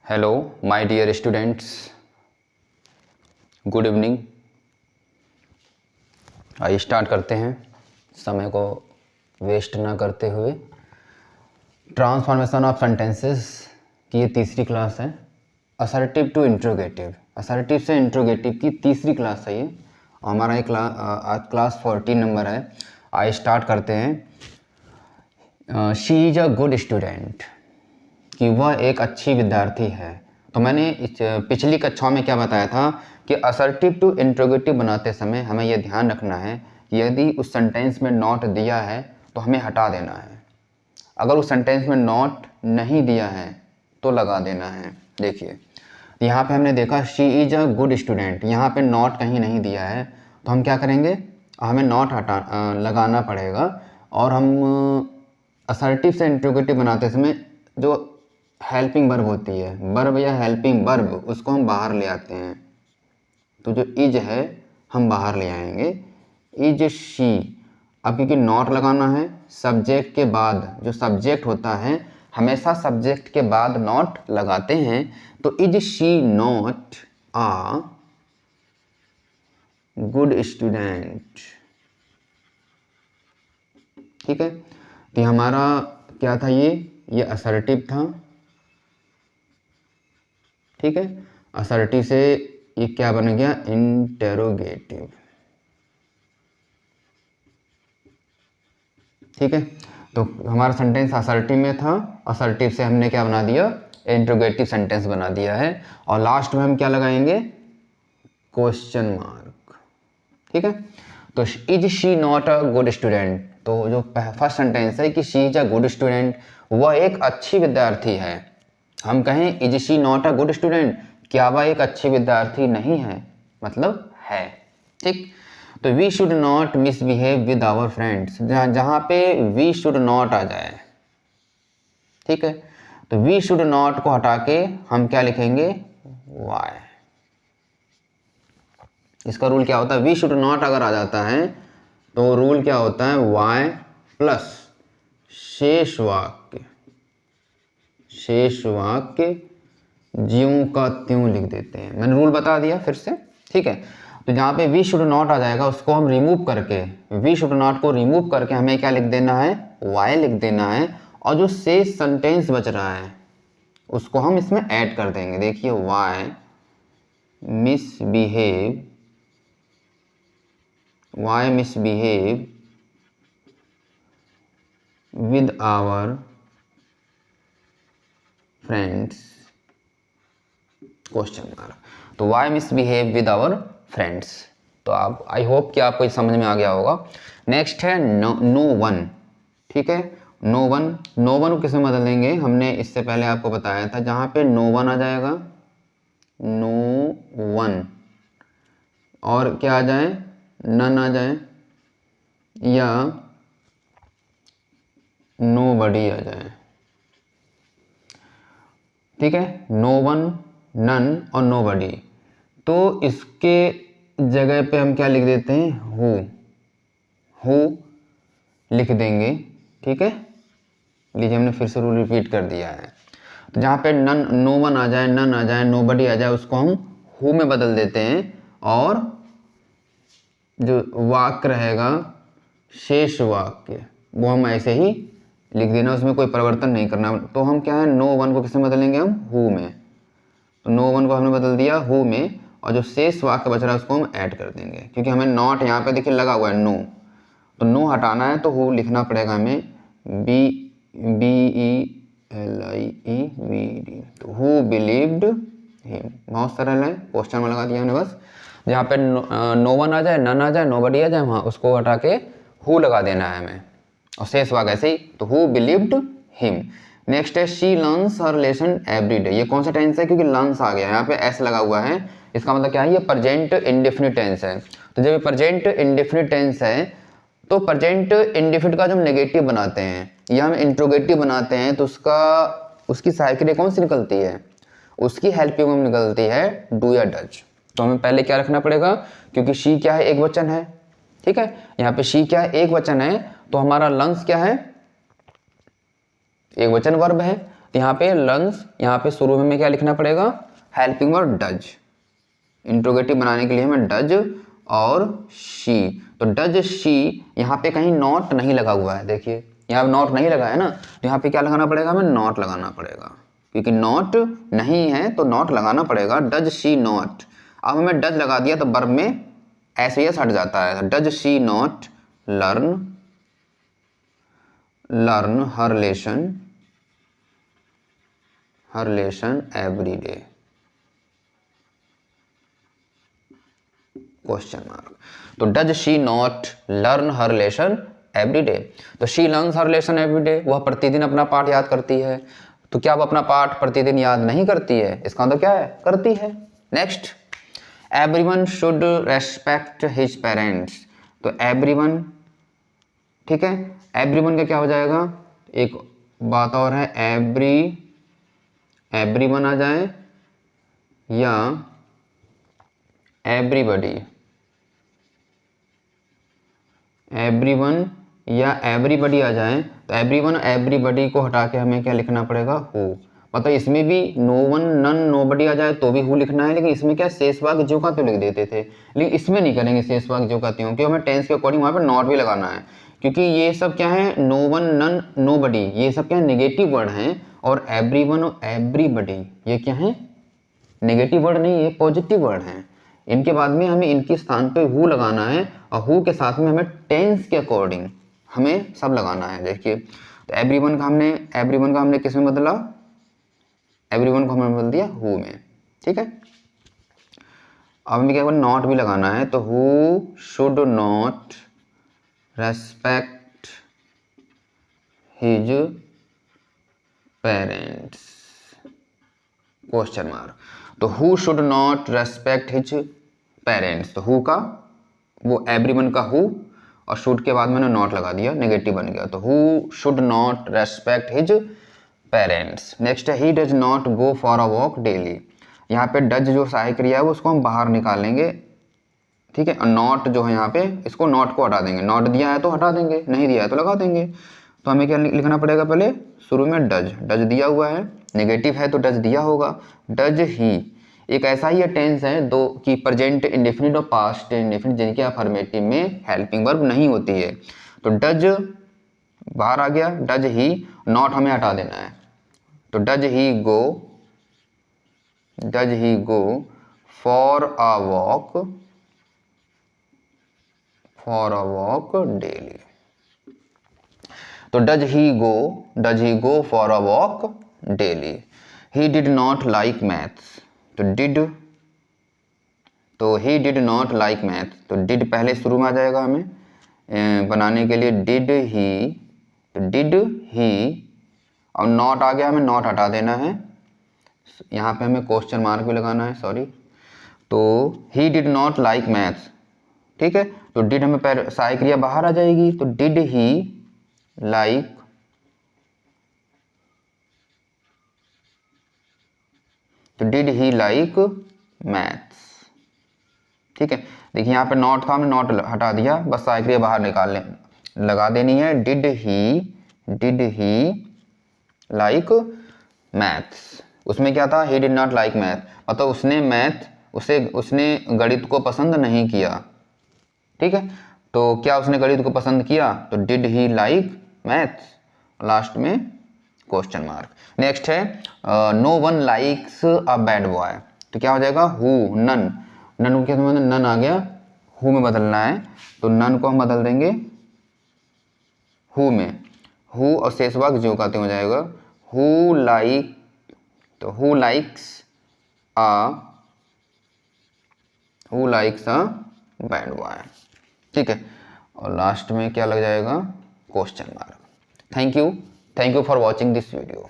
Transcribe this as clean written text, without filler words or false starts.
Hello my dear students, good evening. आइए start करते हैं समय को वेस्ट ना करते हुए। ट्रांसफॉर्मेशन ऑफ सेंटेंसेस की ये तीसरी क्लास है। असर्टिव टू इंट्रोगेटिव, असर्टिव से इंट्रोगेटिव की तीसरी क्लास है ये। और हमारा ये आज क्लास 14 नंबर है। आइए स्टार्ट करते हैं। She is a good student, कि वह एक अच्छी विद्यार्थी है। तो मैंने इस पिछली कक्षाओं में क्या बताया था कि असर्टिव टू इंट्रोगेटिव बनाते समय हमें यह ध्यान रखना है कि यदि उस सेंटेंस में नॉट दिया है तो हमें हटा देना है। अगर उस सेंटेंस में नॉट नहीं दिया है तो लगा देना है। देखिए यहाँ पे हमने देखा she is a good student, यहाँ पे नॉट कहीं नहीं दिया है तो हम क्या करेंगे, हमें नॉट लगाना पड़ेगा। और हम असर्टिव से इंट्रोगेटिव बनाते समय जो हेल्पिंग वर्ब होती है, वर्ब या हेल्पिंग वर्ब, उसको हम बाहर ले आते हैं। तो जो इज है हम बाहर ले आएंगे, इज शी। अब क्योंकि नॉट लगाना है सब्जेक्ट के बाद, जो सब्जेक्ट होता है हमेशा सब्जेक्ट के बाद नॉट लगाते हैं। तो is she not a good student. ठीक है, तो हमारा क्या था, ये असर्टिव था। ठीक है, असर्टिव से ये क्या बन गया, इंटेरोगेटिव। ठीक है, तो हमारा सेंटेंस असर्टिव में था, असर्टिव से हमने क्या बना दिया, इंट्रोगेटिव सेंटेंस बना दिया है। और लास्ट में हम क्या लगाएंगे, क्वेश्चन मार्क। ठीक है, तो is she not a good student, तो जो फर्स्ट सेंटेंस है कि she is a good student, वह एक अच्छी विद्यार्थी है। हम कहें is she not a good student, क्या वह एक अच्छी विद्यार्थी नहीं है, मतलब है। ठीक, तो we should not misbehave with our friends, जहाँ पे वी शुड नॉट आ जाए। ठीक है, तो वी शुड नॉट को हटा के हम क्या लिखेंगे, वाई। इसका रूल क्या होता है, वी शुड नॉट अगर आ जाता है तो रूल क्या होता है, वाई प्लस शेष वाक्य, शेष वाक्य ज्यों का त्यों लिख देते हैं। मैंने रूल बता दिया फिर से। ठीक है, तो जहाँ पे वी शुड नॉट आ जाएगा उसको हम रिमूव करके, वी शुड नॉट को रिमूव करके हमें क्या लिख देना है, वाई लिख देना है। और जो शेष सेंटेंस बच रहा है उसको हम इसमें ऐड कर देंगे। देखिए why misbehave, why misbehave with our friends, question mark. तो why misbehave with our friends. तो आप, आई होप कि आपको समझ में आ गया होगा। नेक्स्ट है नो वन। ठीक है, नो वन, नो वन को किसमें बदल देंगे, हमने इससे पहले आपको बताया था, जहाँ पे नो वन आ जाएगा, नो वन, और क्या आ जाए, नन आ जाए, या नोबडी आ जाए। ठीक है, नो वन, नन और नोबडी। तो इसके जगह पे हम क्या लिख देते हैं, हु लिख देंगे। ठीक है, लीजिए हमने फिर से रूल रिपीट कर दिया है। तो जहाँ पे नन, नो वन आ जाए, नन आ जाए, नोबडी आ जाए, उसको हम हु में बदल देते हैं। और जो वाक्य रहेगा, शेष वाक्य, वो हम ऐसे ही लिख देना, उसमें कोई परिवर्तन नहीं करना। तो हम क्या है, नो वन को किसमें बदलेंगे, हम हु में। तो नो वन को हमने बदल दिया हु में, और जो शेष वाक्य बच रहा है उसको हम ऐड कर देंगे, क्योंकि हमें नॉट यहाँ पे देखिए लगा हुआ है नो, तो नो हटाना है तो हु लिखना पड़ेगा हमें, BELIEVD। तो हु बिलीव्ड हिम, बहुत सरल है, क्वेश्चन में लगा दिया हमने बस। जहाँ पे नो वन आ जाए, नन आ जाए, नोबडी आ जाए, वहाँ उसको हटा के हु लगा देना है हमें, और शेष वाक्य ऐसे ही। तो हु बिलीव्ड हिम। नेक्स्ट है she learns her lesson every day. ये कौन सा टेंस है, क्योंकि लर्न्स आ गया, यहाँ पे एस लगा हुआ है, इसका मतलब क्या है, ये प्रेजेंट इंडेफिनिट टेंस है। तो जब ये प्रेजेंट इंडेफिनिट टेंस है तो प्रेजेंट इंडेफिनिट का जब नेगेटिव बनाते हैं या हम इंट्रोगेटिव बनाते हैं तो उसकी सहायक क्रिया कौन सी निकलती है, उसकी हेल्पिंग वर्ब निकलती है डू या डज। तो हमें पहले क्या रखना पड़ेगा, क्योंकि शी क्या है, एक वचन है। ठीक है, यहाँ पे शी क्या है, एक वचन है, तो हमारा लर्न्स क्या है, एक वचन वर्ब है। तो यहाँ पे लर्न्स, यहाँ पे शुरू में क्या लिखना पड़ेगा, हेल्पिंग वर्ब डज। इंट्रोगेटिव बनाने के लिए हमें डज और शी, तो डज शी, यहाँ पे कहीं नॉट नहीं लगा हुआ है, देखिए यहाँ पे नॉट नहीं लगा है ना, तो यहाँ पे क्या लगाना पड़ेगा, हमें नॉट लगाना पड़ेगा, क्योंकि नॉट नहीं है तो नॉट लगाना पड़ेगा। डज शी नॉट, अब हमें डज लगा दिया तो वर्ब में ऐसे ही हट जाता है। Does she not learn her lesson every day, question mark. तो does she not learn her lesson every day, तो she learns her lesson every day, वह प्रतिदिन अपना पाठ याद करती है। तो क्या वो अपना पाठ प्रतिदिन याद नहीं करती है, इसका मतलब क्या है, करती है। Next, everyone should respect his parents, तो एवरीवन, ठीक है, एवरीवन का क्या हो जाएगा, एक बात और है, एवरीवन आ जाए या एवरीबॉडी, एवरीवन या एवरीबॉडी आ जाए, तो एवरीवन एवरीबॉडी को हटा के हमें क्या लिखना पड़ेगा, हु। मतलब इसमें भी नो वन नन नोबडी आ जाए तो भी हु लिखना है, लेकिन इसमें क्या शेष वाक्य जो का तो लिख देते थे, लेकिन इसमें नहीं करेंगे शेष वाक्य जो का त्यों, क्योंकि हमें टेंस के अकॉर्डिंग वहाँ पर नॉट भी लगाना है, क्योंकि ये सब क्या है, नो वन नन नोबडी, ये सब क्या है, नेगेटिव वर्ड हैं, और एवरीवन और एवरीबॉडी ये क्या है, नेगेटिव वर्ड नहीं, ये पॉजिटिव वर्ड हैं। इनके बाद में हमें इनके स्थान पे हु लगाना है, और हु के साथ में हमें टेंस के अकॉर्डिंग हमें सब लगाना है। देखिए, तो एवरीवन का हमने किस में बदला, एवरीवन को हमने बदल दिया हु में, ठीक है। अब हमें क्या करना, नॉट भी लगाना है, तो who should not respect his parents, question mark. तो who should not respect his parents, तो हु का वो एवरीवन का हु, और शुड के बाद मैंने नॉट लगा दिया, नेगेटिव बन गया, तो who should not respect his parents. Next है, he does not go for a walk daily, यहाँ पे डज जो सहायक क्रिया है वो उसको हम बाहर निकालेंगे, ठीक है, और नॉट जो है यहाँ पे, इसको नॉट को हटा देंगे, नॉट दिया है तो हटा देंगे, नहीं दिया है तो लगा देंगे। तो हमें क्या लिखना पड़ेगा, पहले शुरू में डज, डज दिया हुआ है, नेगेटिव है तो डज दिया होगा। डज ही एक ऐसा ही टेंस है दो कि प्रेजेंट इंडेफिनिट और पास्ट इंडेफिनिट जिनके अफर्मेटिव में हेल्पिंग वर्ब नहीं होती है, तो डज बाहर आ गया, डज ही, नॉट हमें हटा देना है, तो does he go for a walk daily, तो does he go for a walk daily. He did not like maths, तो he did not like maths, तो डिड पहले शुरू में आ जाएगा हमें बनाने के लिए, डिड ही, और नॉट आ गया, हमें नॉट हटा देना है, यहाँ पे हमें क्वेश्चन मार्क भी लगाना है, सॉरी। तो he did not like maths, ठीक है, तो डिड हमें पहले सहायक क्रिया बाहर आ जाएगी, तो डिड ही लाइक, तो डिड ही लाइक मैथ्स, ठीक है। देखिए यहाँ पे नॉट था, हमने नॉट हटा दिया, बस सहायक क्रिया बाहर निकाल लें, लगा देनी है, डिड ही लाइक मैथ्स। उसमें क्या था, ही डिड नॉट लाइक मैथ, मतलब उसने गणित को पसंद नहीं किया, ठीक है। तो क्या उसने गणित को पसंद किया, तो did he like maths, last में क्वेश्चन मार्क। नेक्स्ट है, no one likes a bad boy, तो क्या हो जाएगा, हु, नन के मतलब नन आ गया, हु में बदलना है, तो नन को हम बदल देंगे हु में, हु और शेष वाक्य जो कहते हो जाएगा, हु लाइक, तो who likes a bad boy, ठीक है, और लास्ट में क्या लग जाएगा, question mark. Thank you for watching this video.